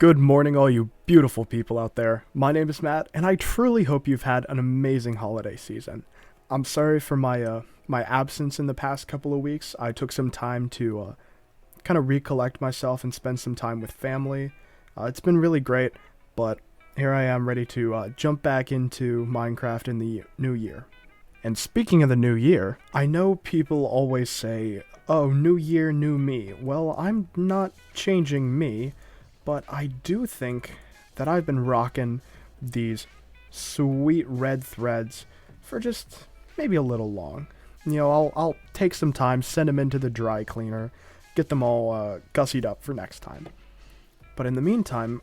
Good morning, all you beautiful people out there. My name is Matt, and I truly hope you've had an amazing holiday season. I'm sorry for my absence in the past couple of weeks. I took some time to kind of recollect myself and spend some time with family. It's been really great, but here I am ready to jump back into Minecraft in the new year. And speaking of the new year, I know people always say, "Oh, new year, new me." Well, I'm not changing me. But I do think that I've been rocking these sweet red threads for just maybe a little long. I'll take some time, send them into the dry cleaner, get them all gussied up for next time. But in the meantime,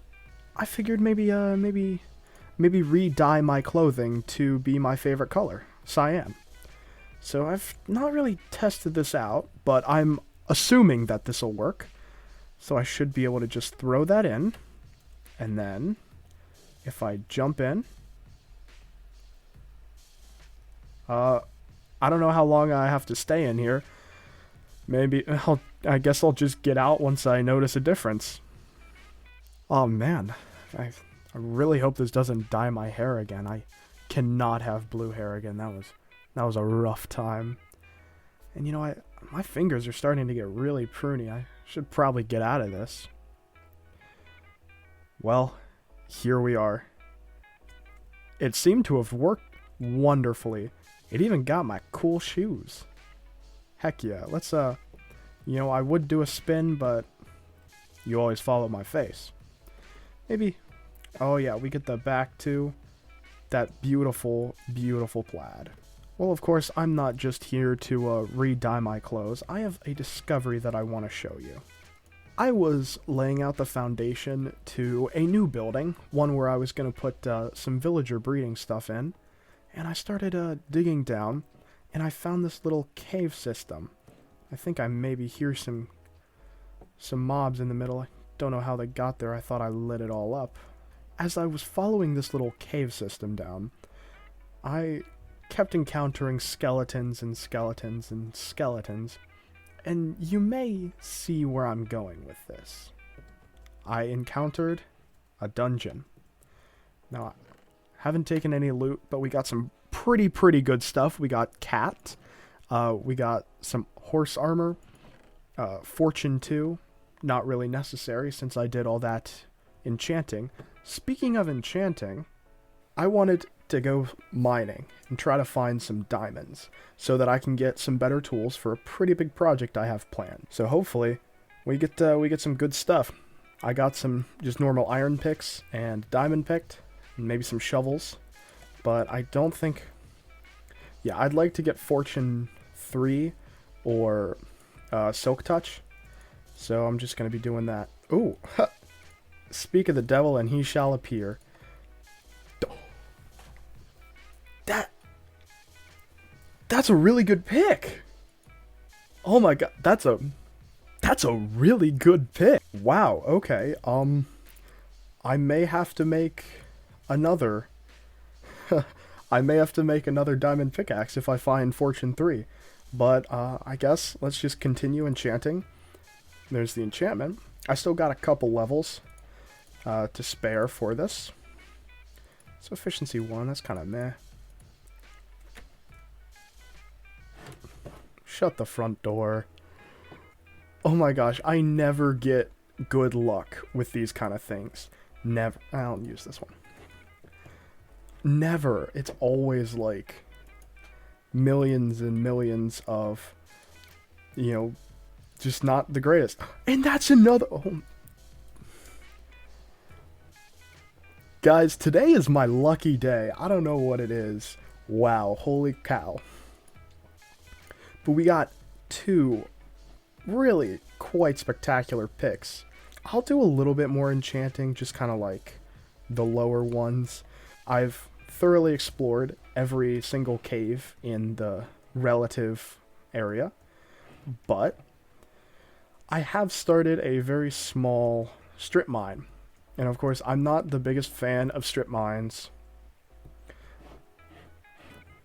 I figured maybe re-dye my clothing to be my favorite color, cyan. So I've not really tested this out, but I'm assuming that this will work. So I should be able to just throw that in, and then if I jump in, I don't know how long I have to stay in here. I guess I'll just get out once I notice a difference. Oh man, I really hope this doesn't dye my hair again. I cannot have blue hair again. That was a rough time. And my fingers are starting to get really pruny. I should probably get out of this. Well, here we are. It seemed to have worked wonderfully. It even got my cool shoes. Heck yeah. Let's, I would do a spin, but you always follow my face. Maybe, oh yeah, we get the back to that beautiful, beautiful plaid. Well, of course, I'm not just here to re-dye my clothes. I have a discovery that I want to show you. I was laying out the foundation to a new building, one where I was going to put some villager breeding stuff in, and I started digging down, and I found this little cave system. I think I maybe hear some mobs in the middle. I don't know how they got there. I thought I lit it all up. As I was following this little cave system down, I kept encountering skeletons and skeletons and skeletons, and you may see where I'm going with this. I encountered a dungeon. Now, I haven't taken any loot, but we got some pretty good stuff. We got cat, we got some horse armor, fortune 2, not really necessary since I did all that enchanting. Speaking of enchanting, I wanted to go mining and try to find some diamonds so that I can get some better tools for a pretty big project I have planned. So hopefully we get some good stuff. I got some just normal iron picks and diamond picked, and maybe some shovels, but I don't think. Yeah, I'd like to get fortune 3 or silk touch. So I'm just gonna be doing that. Ooh, speak of the devil and he shall appear. That's a really good pick. Oh my god, that's a really good pick. Wow, okay. I may have to make another I may have to make another diamond pickaxe if I find fortune 3. But I guess let's just continue enchanting. There's the enchantment. I still got a couple levels to spare for this. So efficiency 1, that's kind of meh. Shut the front door. Oh my gosh, I never get good luck with these kind of things. Never. I don't use this one. Never. It's always like millions and millions of, just not the greatest. And that's another. Oh. Guys, today is my lucky day. I don't know what it is. Wow, holy cow. But we got 2 really quite spectacular picks. I'll do a little bit more enchanting, just kind of like the lower ones. I've thoroughly explored every single cave in the relative area, but I have started a very small strip mine. And of course, I'm not the biggest fan of strip mines,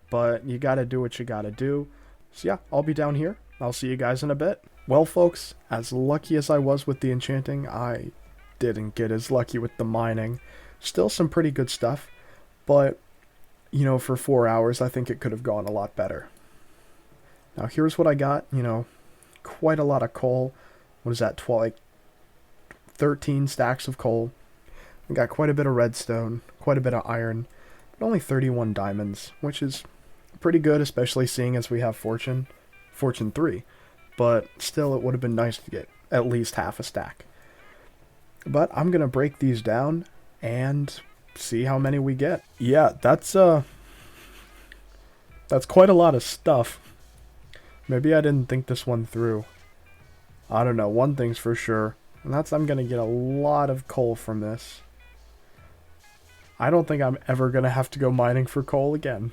but you gotta do what you gotta do. So yeah, I'll be down here. I'll see you guys in a bit. Well, folks, as lucky as I was with the enchanting, I didn't get as lucky with the mining. Still some pretty good stuff, but, you know, for 4 hours, I think it could have gone a lot better. Now, here's what I got, you know, quite a lot of coal. What is that, 12, like 13 stacks of coal. I got quite a bit of redstone, quite a bit of iron, but only 31 diamonds, which is pretty good, especially seeing as we have Fortune 3. But still, it would have been nice to get at least half a stack. But I'm going to break these down and see how many we get. Yeah, that's quite a lot of stuff. Maybe I didn't think this one through. I don't know, one thing's for sure, and that's I'm going to get a lot of coal from this. I don't think I'm ever going to have to go mining for coal again.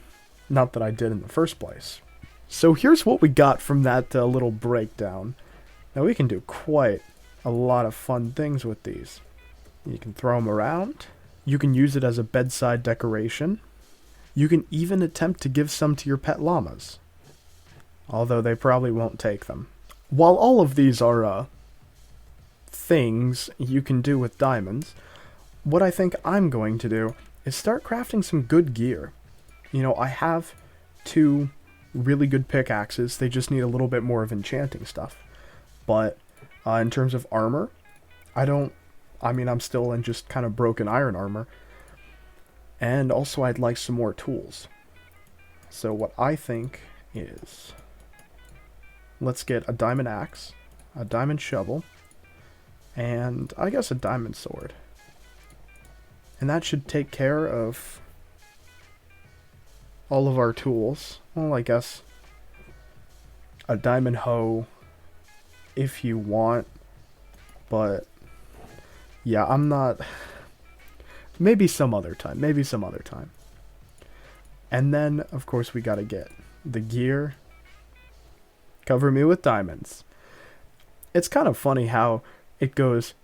Not that I did in the first place. So here's what we got from that little breakdown. Now we can do quite a lot of fun things with these. You can throw them around. You can use it as a bedside decoration. You can even attempt to give some to your pet llamas. Although they probably won't take them. While all of these are things you can do with diamonds, what I think I'm going to do is start crafting some good gear. You know, I have 2 really good pickaxes. They just need a little bit more of enchanting stuff. But in terms of armor, I'm still in just kind of broken iron armor. And also I'd like some more tools. So what I think is, let's get a diamond axe, a diamond shovel, and I guess a diamond sword. And that should take care of all of our tools. Well, I guess a diamond hoe if you want, but yeah, I'm not. Maybe some other time. And then, of course, we gotta get the gear. Cover me with diamonds. It's kind of funny how it goes,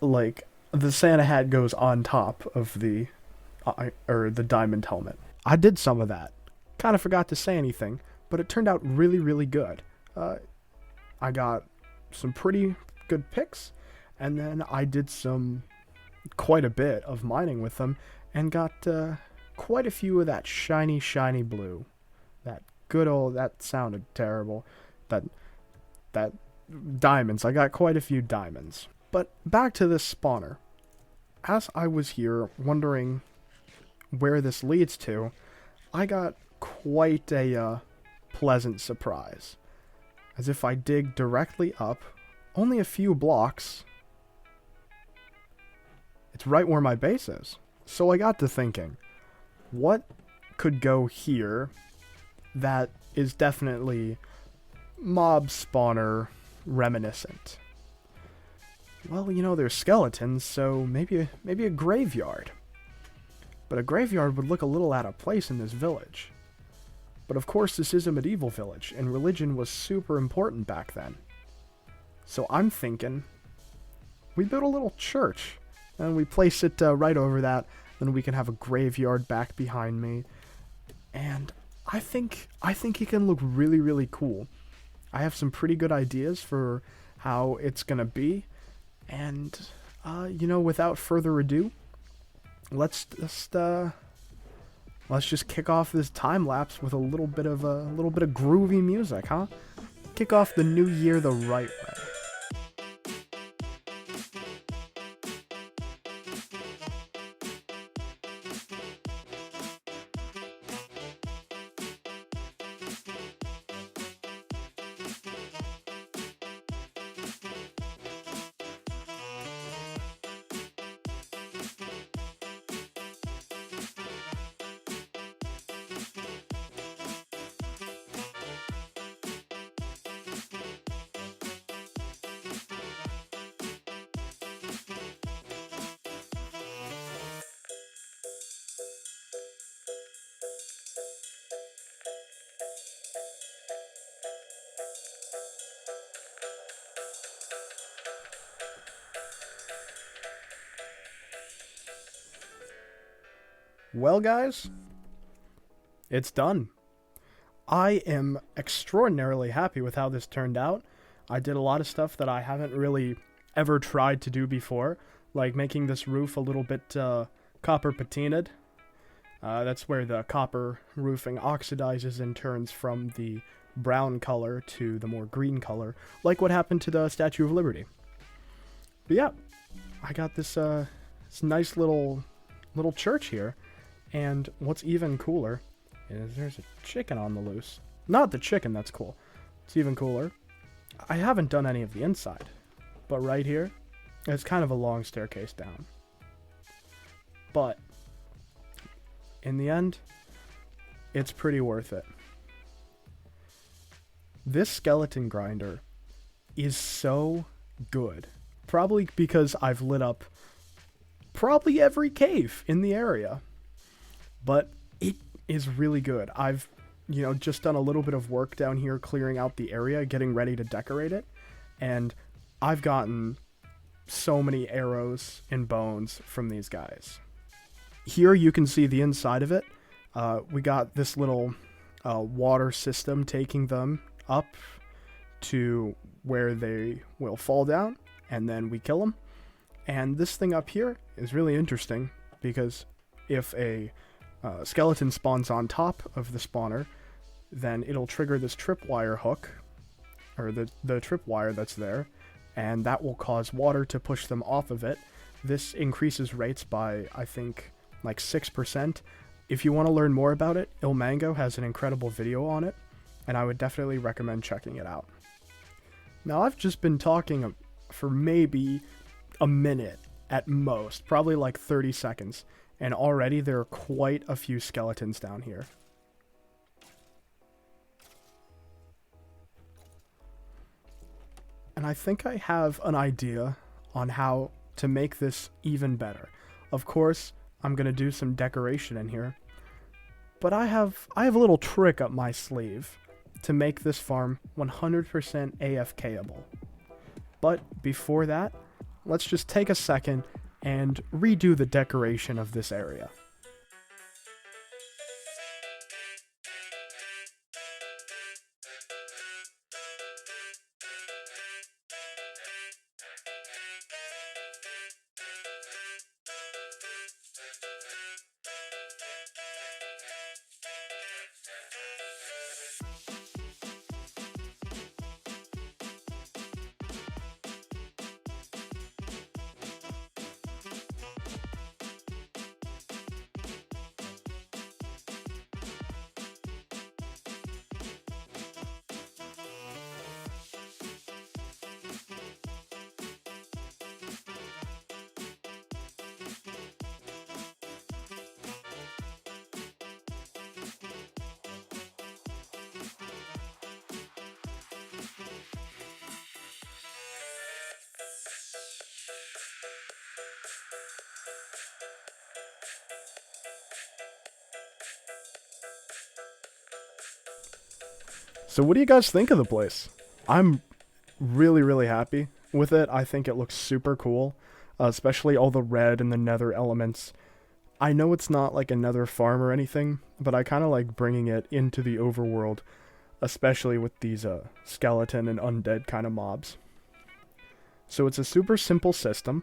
like, the Santa hat goes on top of the diamond helmet. I did some of that. Kind of forgot to say anything, but it turned out really, really good. I got some pretty good picks, and then I did quite a bit of mining with them, and got quite a few of that shiny, shiny blue. That good old, that sounded terrible. That diamonds. I got quite a few diamonds. But back to this spawner. As I was here wondering where this leads to, I got quite a pleasant surprise. As if I dig directly up, only a few blocks, it's right where my base is. So I got to thinking, what could go here that is definitely mob spawner reminiscent? Well, you know, there's skeletons, so maybe a graveyard. But a graveyard would look a little out of place in this village. But of course, this is a medieval village, and religion was super important back then. So I'm thinking, we build a little church, and we place it right over that, then we can have a graveyard back behind me. And I think it can look really, really cool. I have some pretty good ideas for how it's gonna be. And, you know, without further ado, let's just kick off this time lapse with a little bit of groovy music, huh? Kick off the new year the right way. Well, guys, it's done. I am extraordinarily happy with how this turned out. I did a lot of stuff that I haven't really ever tried to do before, like making this roof a little bit copper patinaed. That's where the copper roofing oxidizes and turns from the brown color to the more green color, like what happened to the Statue of Liberty. But yeah, I got this nice little church here, and what's even cooler is there's a chicken on the loose. Not the chicken, that's cool. It's even cooler. I haven't done any of the inside, but right here, it's kind of a long staircase down. But in the end, it's pretty worth it. This skeleton grinder is so good. Probably because I've lit up probably every cave in the area. But it is really good. I've, just done a little bit of work down here clearing out the area, getting ready to decorate it. And I've gotten so many arrows and bones from these guys. Here you can see the inside of it. We got this little water system taking them up to where they will fall down, and then we kill them. And this thing up here is really interesting because if a skeleton spawns on top of the spawner, then it'll trigger this tripwire hook, or the tripwire that's there, and that will cause water to push them off of it. This increases rates by, I think, like 6%. If you want to learn more about it, Ilmango has an incredible video on it, and I would definitely recommend checking it out. Now, I've just been talking for maybe a minute at most, probably like 30 seconds, and already there are quite a few skeletons down here. And I think I have an idea on how to make this even better. Of course, I'm going to do some decoration in here, but I have a little trick up my sleeve to make this farm 100% AFKable. But before that, let's just take a second and redo the decoration of this area. So what do you guys think of the place? I'm really, really happy with it. I think it looks super cool, especially all the red and the nether elements. I know it's not like a nether farm or anything, but I kind of like bringing it into the overworld, especially with these skeleton and undead kind of mobs. So it's a super simple system,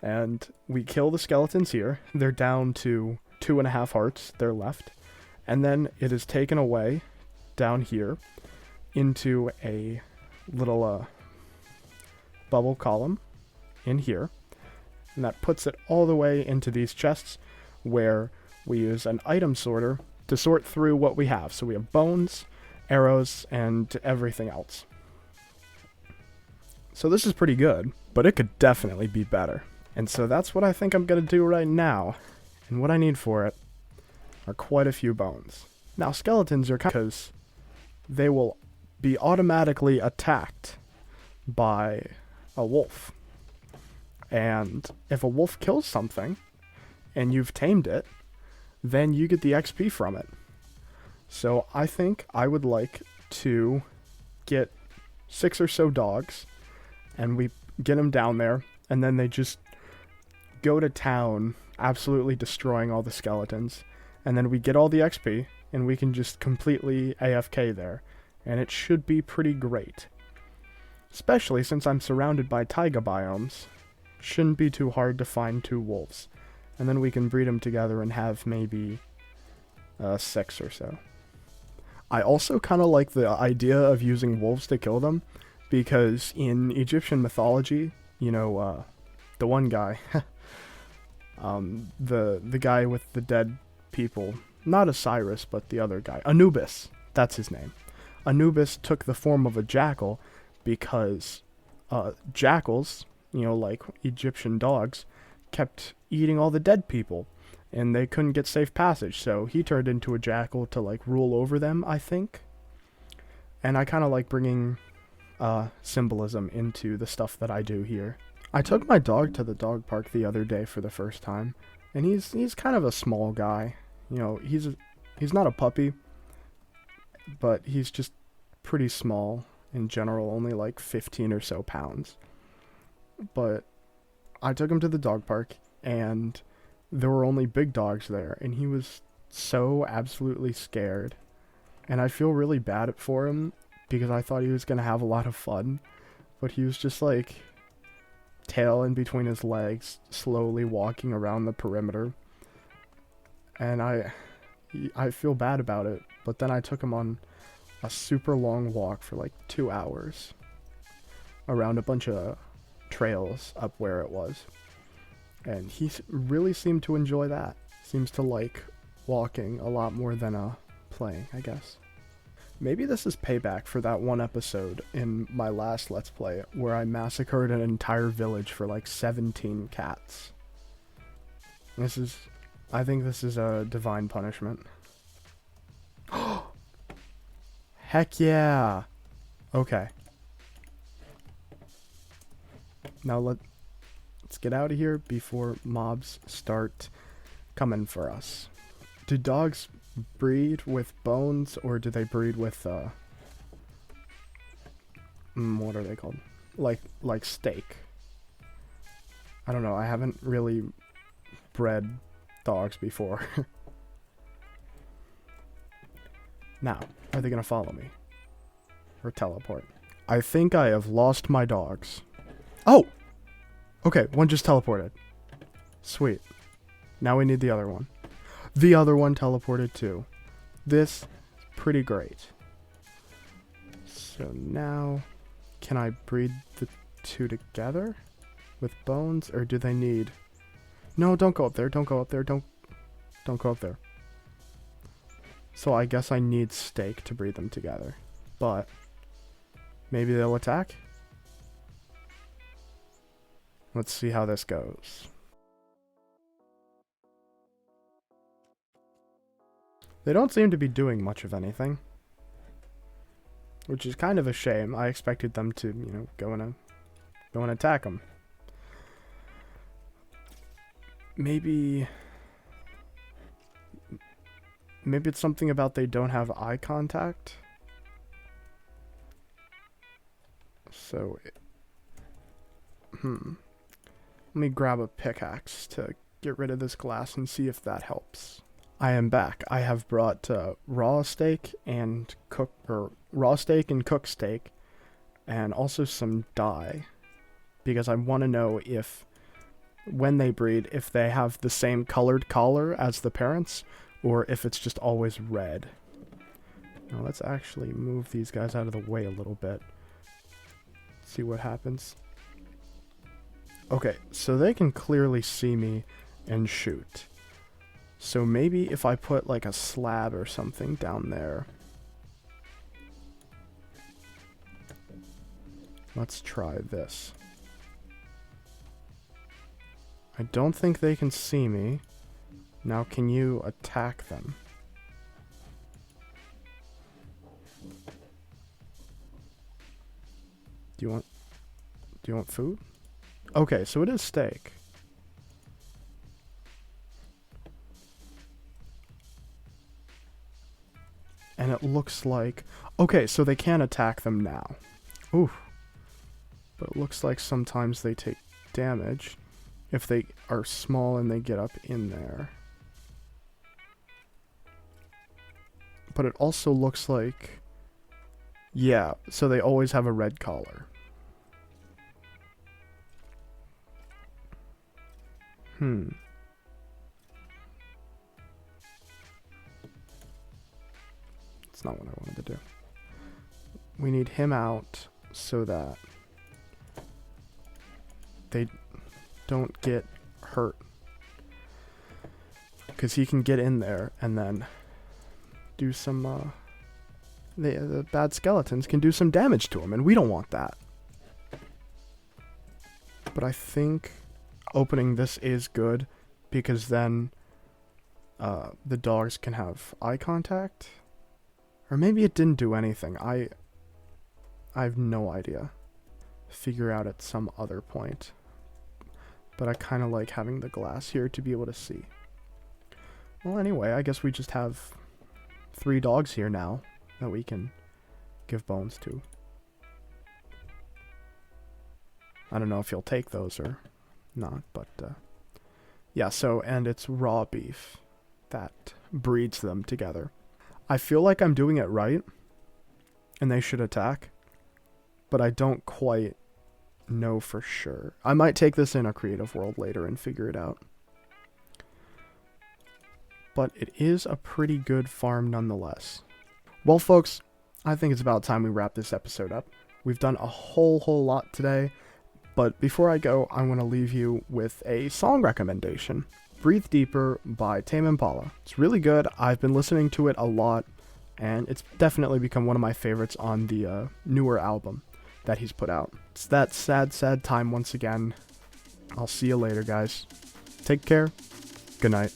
and we kill the skeletons here. They're down to 2.5 hearts, they're left, and then it is taken away down here into a little bubble column in here, and that puts it all the way into these chests where we use an item sorter to sort through what we have. So we have bones, arrows, and everything else. So this is pretty good, but it could definitely be better. And so that's what I think I'm going to do right now, and what I need for it are quite a few bones. Now skeletons are because they will be automatically attacked by a wolf. And if a wolf kills something, and you've tamed it, then you get the XP from it. So I think I would like to get 6 or so dogs, and we get them down there, and then they just go to town, absolutely destroying all the skeletons, and then we get all the XP, and we can just completely AFK there, and it should be pretty great. Especially since I'm surrounded by taiga biomes. shouldn't be too hard to find 2 wolves. And then we can breed them together and have maybe 6 or so. I also kind of like the idea of using wolves to kill them, because in Egyptian mythology, you know, the one guy, the guy with the dead people, not Osiris, but the other guy, Anubis, that's his name. Anubis took the form of a jackal because jackals, you know, like Egyptian dogs, kept eating all the dead people, and they couldn't get safe passage, so he turned into a jackal to, like, rule over them, I think. And I kind of like bringing symbolism into the stuff that I do here. I took my dog to the dog park the other day for the first time, and he's kind of a small guy. You know, he's not a puppy, but he's just pretty small in general, only like 15 or so pounds. But I took him to the dog park, and there were only big dogs there, and he was so absolutely scared. And I feel really bad for him, because I thought he was going to have a lot of fun, but he was just like tail in between his legs, slowly walking around the perimeter. And I feel bad about it, but then I took him on a super long walk for like 2 hours around a bunch of trails up where it was. And he really seemed to enjoy that. Seems to like walking a lot more than playing, I guess. Maybe this is payback for that one episode in my last Let's Play where I massacred an entire village for like 17 cats. I think this is a divine punishment. Heck yeah! Okay. Now let's get out of here before mobs start coming for us. Do dogs breed with bones, or do they breed with what are they called? Like steak? I don't know. I haven't really bred dogs before. Now, are they gonna follow me or teleport? I think I have lost my dogs. Oh, okay. One just teleported. Sweet. Now we need the other one. The other one teleported too. This is pretty great. So now, can I breed the 2 together with bones, or do they need... No, don't go up there. Don't go up there. Don't go up there. So I guess I need steak to breed them together. But maybe they'll attack? Let's see how this goes. They don't seem to be doing much of anything, which is kind of a shame. I expected them to, you know, go and attack them. Maybe it's something about they don't have eye contact. So, let me grab a pickaxe to get rid of this glass and see if that helps. I am back. I have brought raw steak and cooked steak, and also some dye, because I want to know if, when they breed, if they have the same colored collar as the parents, or if it's just always red. Now let's actually move these guys out of the way a little bit. See what happens. Okay, so they can clearly see me and shoot. So maybe if I put like a slab or something down there. Let's try this. I don't think they can see me. Now can you attack them? Do you want food? Okay, so it is steak. And it looks like... Okay, so they can attack them now. Ooh. But it looks like sometimes they take damage if they are small and they get up in there. But it also looks like... Yeah, so they always have a red collar. It's not what I wanted to do. We need him out so that they don't get hurt. Because he can get in there and then do some, the bad skeletons can do some damage to him, and we don't want that. But I think opening this is good, because then the dogs can have eye contact. Or maybe it didn't do anything. I have no idea. Figure out at some other point. But I kind of like having the glass here to be able to see. Well, anyway, I guess we just have 3 dogs here now that we can give bones to. I don't know if you'll take those or not, but yeah, so, and it's raw beef that breeds them together. I feel like I'm doing it right, and they should attack, but I don't quite know for sure. I might take this in a creative world later and figure it out. But it is a pretty good farm nonetheless. Well, folks, I think it's about time we wrap this episode up. We've done a whole lot today, but before I go, I want to leave you with a song recommendation. Breathe Deeper by Tame Impala. It's really good. I've been listening to it a lot, and it's definitely become one of my favorites on the newer album that he's put out. It's that sad time once again. I'll see you later, guys. Take care. Good night.